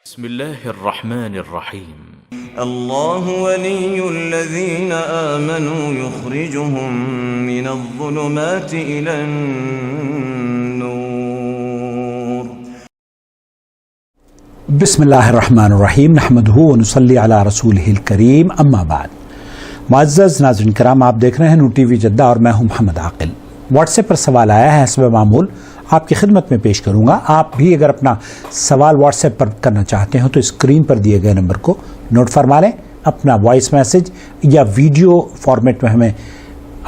بسم الله الرحمن الرحيم الله ولي الذين آمنوا يخرجهم من الظلمات إلى النور بسم الله الرحمن الرحیم نحمدہ ونصلی علی رسولہ الکریم اما بعد. معزز ناظرین کرام، آپ دیکھ رہے ہیں نور ٹی وی جدہ اور میں ہوں محمد عاقل. واٹس ایپ پر سوال آیا ہے، حسب معمول آپ کی خدمت میں پیش کروں گا. آپ بھی اگر اپنا سوال واٹس ایپ پر کرنا چاہتے ہیں تو اسکرین پر دیے گئے نمبر کو نوٹ فرما لیں. اپنا وائس میسج یا ویڈیو فارمیٹ میں ہمیں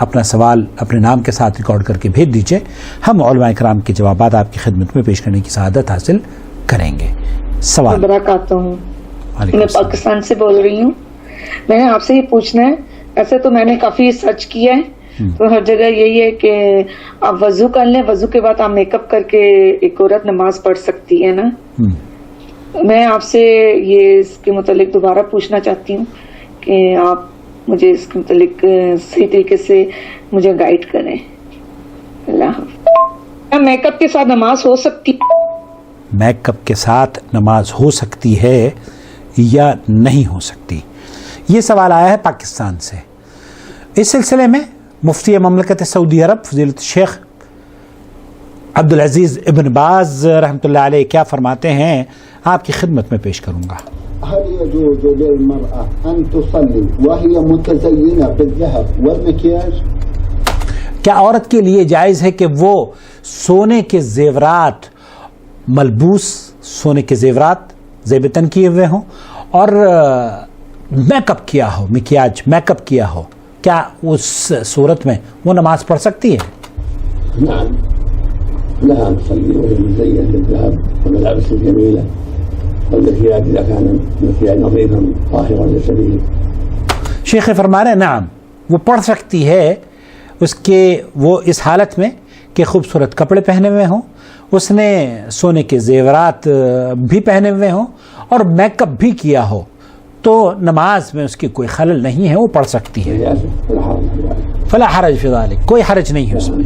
اپنا سوال اپنے نام کے ساتھ ریکارڈ کر کے بھیج دیجئے. ہم علماء کرام کے جوابات آپ کی خدمت میں پیش کرنے کی سعادت حاصل کریں گے. سوال برکاتہ ہوں. میں پاکستان سے بول رہی ہوں. میں نے آپ سے یہ پوچھنا ہے، ایسے تو میں نے کافی سرچ کیا ہے تو ہر جگہ یہی ہے کہ آپ وضو کر لیں، وضو کے بعد آپ میک اپ کر کے ایک عورت نماز پڑھ سکتی ہے نا. میں آپ سے یہ اس کے متعلق دوبارہ پوچھنا چاہتی ہوں کہ آپ مجھے اس کے متعلق صحیح طریقے سے مجھے گائیڈ کریں. اللہ حافظ. میک اپ کے ساتھ نماز ہو سکتی؟ میک اپ کے ساتھ نماز ہو سکتی ہے یا نہیں ہو سکتی، یہ سوال آیا ہے پاکستان سے. اس سلسلے میں مفتی مملکت سعودی عرب فضیلت شیخ عبدالعزیز ابن باز رحمۃ اللہ علیہ کیا فرماتے ہیں، آپ کی خدمت میں پیش کروں گا. هل يجوز للمرأة أن تصلي وهي متزينة بالذهب والمكياج؟ کیا عورت کے لیے جائز ہے کہ وہ سونے کے زیورات ملبوس، سونے کے زیورات زیب تن کیے ہوئے ہوں اور میک اپ کیا ہو، مکیاج میک اپ کیا ہو، کیا اس صورت میں وہ نماز پڑھ سکتی ہے؟ نعم لها أن تصلي وهي مزينة بالذهب والملابس الجميلة والمكياج إذا كان مكياج نظيفا طاهرا للسبيل. شیخ فرما رہے ہیں نعم وہ پڑھ سکتی ہے اس کے وہ اس حالت میں کہ خوبصورت کپڑے پہنے ہوئے ہوں، اس نے سونے کے زیورات بھی پہنے ہوئے ہوں اور میک اپ بھی کیا ہو، تو نماز میں اس کی کوئی خلل نہیں ہے، وہ پڑھ سکتی ہے. فلا حرج فی ذلک، کوئی حرج نہیں ہے اس میں.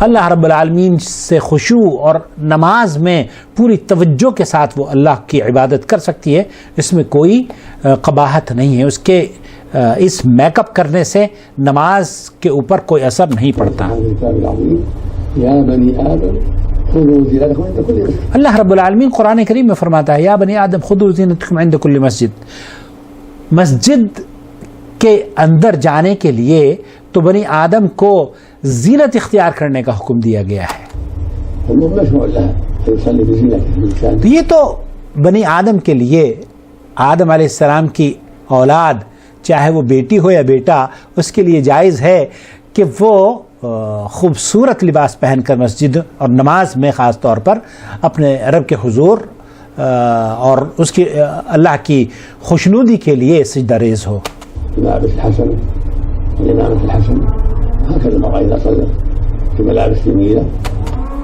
اللہ رب العالمین سے خشوع اور نماز میں پوری توجہ کے ساتھ وہ اللہ کی عبادت کر سکتی ہے، اس میں کوئی قباحت نہیں ہے. اس کے اس میک اپ کرنے سے نماز کے اوپر کوئی اثر نہیں پڑتا. اللہ رب العالمین قرآن کریم میں فرماتا ہے یا بنی آدم خذوا زینتکم عند کل مسجد. مسجد کے اندر جانے کے لیے تو بنی آدم کو زینت اختیار کرنے کا حکم دیا گیا ہے. تو یہ تو بنی آدم کے لیے، آدم علیہ السلام کی اولاد چاہے وہ بیٹی ہو یا بیٹا، اس کے لیے جائز ہے کہ وہ خوبصورت لباس پہن کر مسجد اور نماز میں خاص طور پر اپنے رب کے حضور اور اس کی اللہ کی خوشنودی کے لیے سجدہ ریز ہو.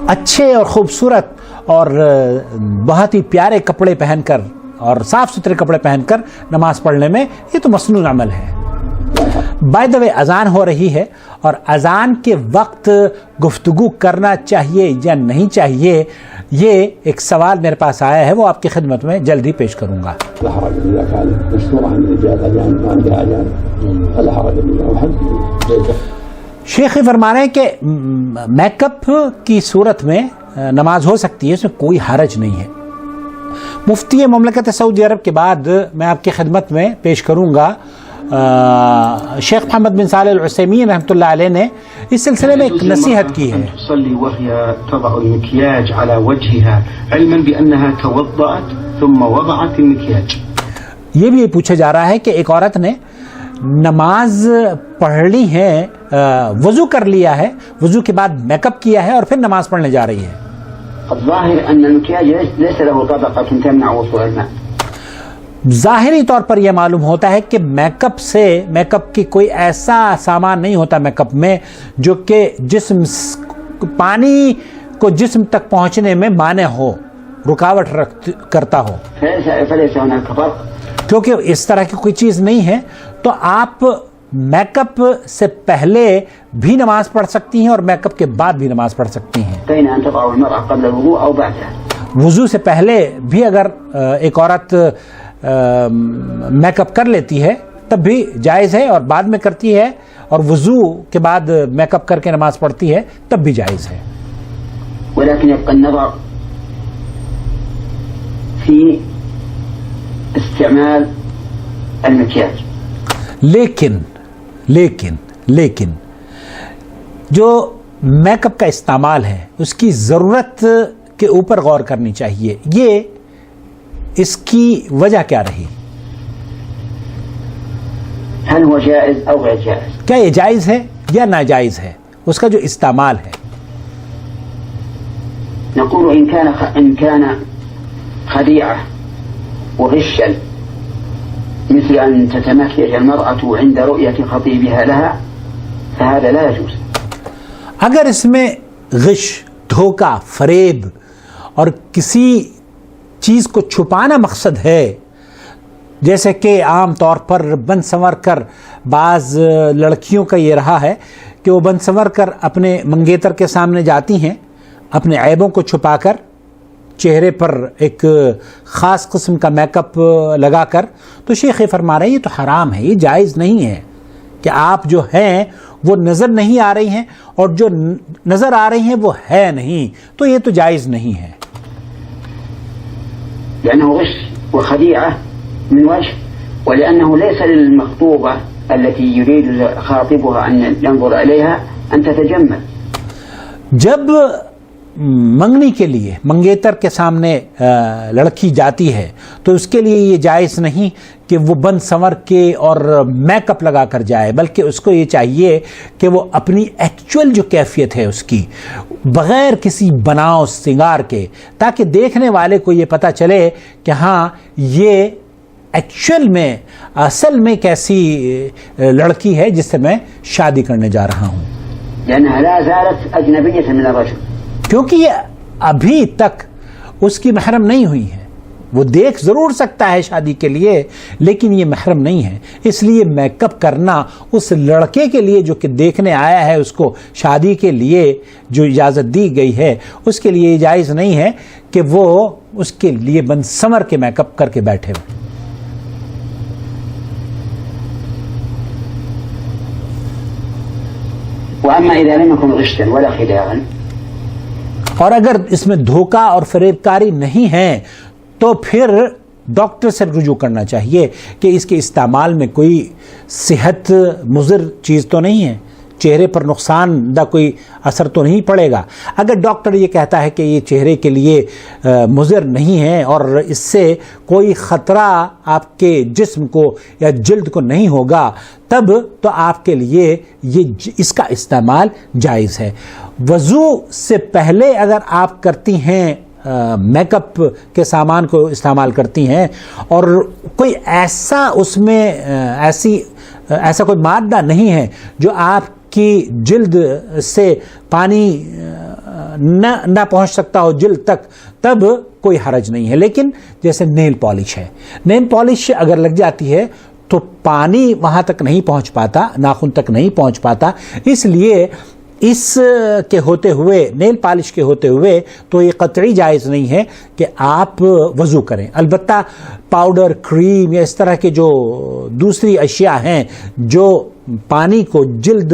اچھے اور خوبصورت اور بہت ہی پیارے کپڑے پہن کر اور صاف ستھرے کپڑے پہن کر نماز پڑھنے میں یہ تو مسنون عمل ہے. بائی دا وے اذان ہو رہی ہے اور اذان کے وقت گفتگو کرنا چاہیے یا نہیں چاہیے، یہ ایک سوال میرے پاس آیا ہے، وہ آپ کی خدمت میں جلدی پیش کروں گا. شیخ فرما رہے ہیں کہ میک اپ کی صورت میں نماز ہو سکتی ہے، اس میں کوئی حرج نہیں ہے. مفتی مملکت سعودی عرب کے بعد میں آپ کی خدمت میں پیش کروں گا شیخ محمد بن صالح العثیمین رحمۃ اللہ علیہ نے اس سلسلے میں ایک نصیحت کی ہے. تصلي وهي تضع المكياج على وجهها علما بأنها توضأت ثم وضعت المكياج. یہ بھی پوچھا جا رہا ہے کہ ایک عورت نے نماز پڑھ لی ہے، وضو کر لیا ہے، وضو کے بعد میک اپ کیا ہے اور پھر نماز پڑھنے جا رہی ہے. الظاهر أن المكياج ليس له طبقة تمنع وصول الماء. ظاہری طور پر یہ معلوم ہوتا ہے کہ میک اپ کی کوئی ایسا سامان نہیں ہوتا میک اپ میں جو کہ پانی کو جسم تک پہنچنے میں مانع ہو، رکاوٹ کرتا ہو. کیونکہ اس طرح کی کوئی چیز نہیں ہے تو آپ میک اپ سے پہلے بھی نماز پڑھ سکتی ہیں اور میک اپ کے بعد بھی نماز پڑھ سکتی ہیں؟ بين أن تضع المرأة قبل الوضوء أو بعدها. وضو سے پہلے بھی اگر ایک عورت میک اپ کر لیتی ہے تب بھی جائز ہے، اور بعد میں کرتی ہے اور وضو کے بعد میک اپ کر کے نماز پڑھتی ہے تب بھی جائز ہے. ولكن يبقى النظر في استعمال المكياج. لیکن جو میک اپ کا استعمال ہے اس کی ضرورت کے اوپر غور کرنی چاہیے. یہ اس کی وجہ کیا رہی؟ هل هو جائز أو غير جائز؟ کیا یہ جائز ہے یا ناجائز ہے اس کا جو استعمال ہے؟ نقول إن كان خديعة وغشا مثل أن تتمكيج المرأة عند رؤية خطيبها لها فهذا لا يجوز. اگر اس میں غش، دھوکہ، فریب اور کسی چیز کو چھپانا مقصد ہے، جیسے کہ عام طور پر بن سنور کر بعض لڑکیوں کا یہ رہا ہے کہ وہ بن سنور کر اپنے منگیتر کے سامنے جاتی ہیں اپنے عیبوں کو چھپا کر، چہرے پر ایک خاص قسم کا میک اپ لگا کر، تو شیخ فرما رہے ہیں یہ تو حرام ہے، یہ جائز نہیں ہے کہ آپ جو ہیں وہ نظر نہیں آ رہی ہیں اور جو نظر آ رہی ہیں وہ ہے نہیں، تو یہ تو جائز نہیں ہے. لأنه غش وخديعة من وجه، ولأنه ليس للمخطوبة التي يريد خاطبها أن ينظر إليها أن تتجمل. جب منگنی کے لیے منگیتر کے سامنے لڑکی جاتی ہے تو اس کے لیے یہ جائز نہیں کہ وہ بن سنور کے اور میک اپ لگا کر جائے، بلکہ اس کو یہ چاہیے کہ وہ اپنی ایکچوئل جو کیفیت ہے اس کی، بغیر کسی بناؤ سنگار کے، تاکہ دیکھنے والے کو یہ پتہ چلے کہ ہاں یہ ایکچوئل میں اصل میں کیسی لڑکی ہے جس سے میں شادی کرنے جا رہا ہوں. لأنها لا زالت أجنبية من الرجل. کیونکہ یہ ابھی تک اس کی محرم نہیں ہوئی ہے. وہ دیکھ ضرور سکتا ہے شادی کے لیے لیکن یہ محرم نہیں ہے، اس لیے میک اپ کرنا اس لڑکے کے لیے جو کہ دیکھنے آیا ہے، اس کو شادی کے لیے جو اجازت دی گئی ہے اس کے لیے جائز نہیں ہے کہ وہ اس کے لیے بن سنور کے میک اپ کر کے بیٹھے ہوئے. وأما إذا لم يكن غشا ولا خداعا، اور اگر اس میں دھوکہ اور فریب کاری نہیں ہے تو پھر ڈاکٹر سے رجوع کرنا چاہیے کہ اس کے استعمال میں کوئی صحت مضر چیز تو نہیں ہے، چہرے پر نقصان دہ کوئی اثر تو نہیں پڑے گا. اگر ڈاکٹر یہ کہتا ہے کہ یہ چہرے کے لیے مضر نہیں ہے اور اس سے کوئی خطرہ آپ کے جسم کو یا جلد کو نہیں ہوگا، تب تو آپ کے لیے یہ اس کا استعمال جائز ہے. وضو سے پہلے اگر آپ کرتی ہیں میک اپ کے سامان کو استعمال کرتی ہیں اور کوئی ایسا اس میں ایسا کوئی مادہ نہیں ہے جو آپ کی جلد سے پانی نہ پہنچ سکتا ہو جلد تک، تب کوئی حرج نہیں ہے. لیکن جیسے نیل پالش ہے، نیل پالش اگر لگ جاتی ہے تو پانی وہاں تک نہیں پہنچ پاتا، ناخن تک نہیں پہنچ پاتا، اس لیے اس کے ہوتے ہوئے، نیل پالش کے ہوتے ہوئے تو یہ قطعی جائز نہیں ہے کہ آپ وضو کریں. البتہ پاؤڈر، کریم یا اس طرح کے جو دوسری اشیاء ہیں جو پانی کو جلد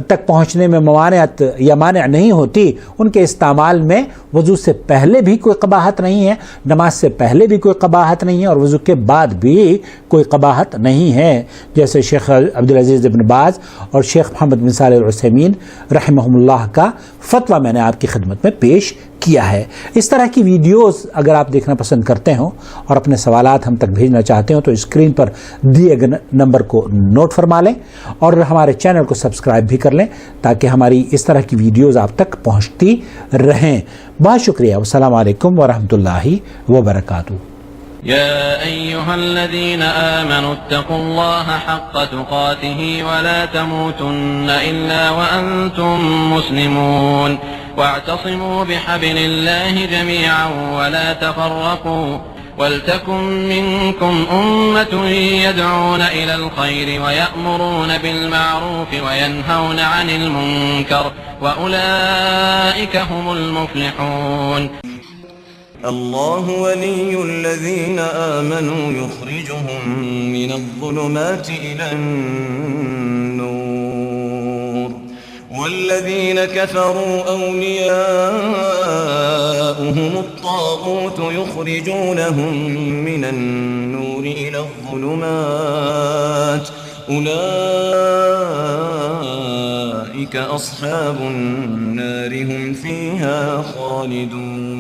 تک پہنچنے میں ممانعت یا مانع نہیں ہوتی، ان کے استعمال میں وضو سے پہلے بھی کوئی قباحت نہیں ہے، نماز سے پہلے بھی کوئی قباحت نہیں ہے اور وضو کے بعد بھی کوئی قباحت نہیں ہے، جیسے شیخ عبدالعزیز ابن باز اور شیخ محمد بن صالح العثیمین رحمہم اللہ کا فتویٰ میں نے آپ کی خدمت میں پیش کیا ہے. اس طرح کی ویڈیوز اگر آپ دیکھنا پسند کرتے ہوں اور اپنے سوالات ہم تک بھیجنا چاہتے ہوں تو اسکرین پر دیے گئے نمبر کو نوٹ فرما لیں اور ہمارے چینل کو سبسکرائب بھی کر لیں تاکہ ہماری اس طرح کی ویڈیوز آپ تک پہنچتی رہیں. بہت شکریہ. والسلام علیکم ورحمۃ اللہ وبرکاتہ. يا أيها الذين آمنوا اتقوا الله حق تقاته ولا تموتن إلا وأنتم مسلمون واعتصموا بحبل الله جميعا ولا تفرقوا ولتكن منكم أمة يدعون إلى الخير ويأمرون بالمعروف وينهون عن المنكر وأولئك هم المفلحون. الله ولي الذين آمنوا يخرجهم من الظلمات إلى النور والذين كفروا أولياؤهم الطاغوت يخرجونهم من النور إلى الظلمات أولئك أصحاب النار هم فيها خالدون.